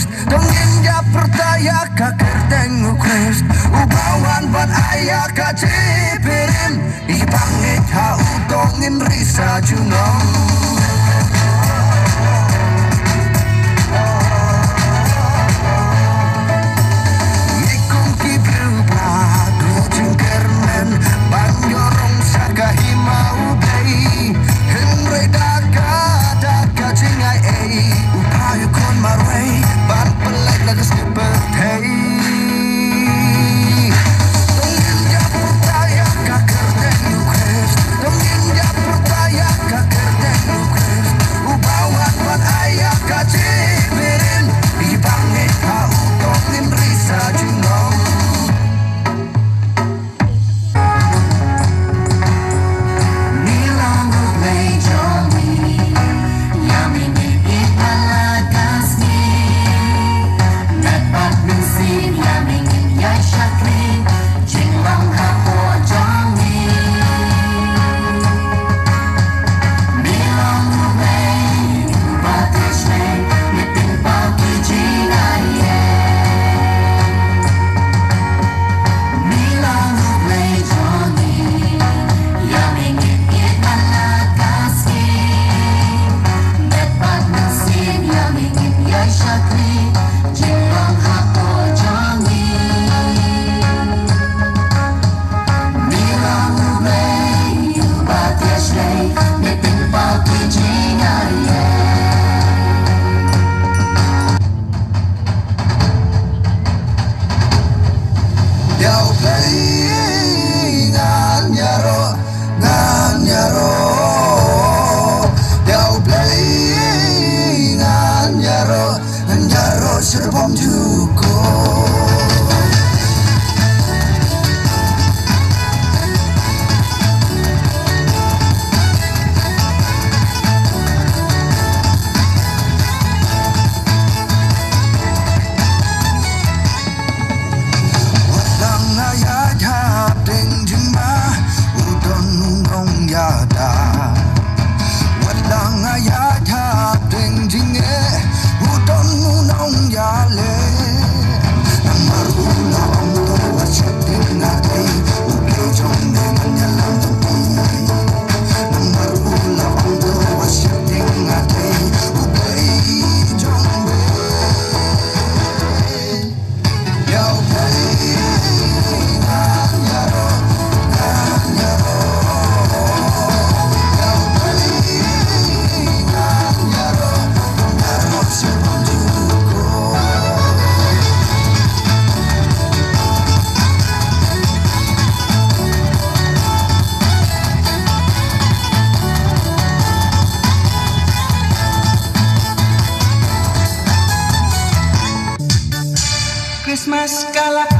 Christ. Dongin ya percaya kakerdeng Christ. Ubawan ban ayah kacipirin. Ibangit ha udongin risa junong. Banyorong sagahimau bay Henry daga jingai ay Upayo kon marway Ban pelay lagas libertay Dongin ya percaya kakerdeng Christ. Dongin ya percaya kakerdeng Christ. Ubawan ban ayah kacipirin Ibangit hau dongin risa junong. Christmas kala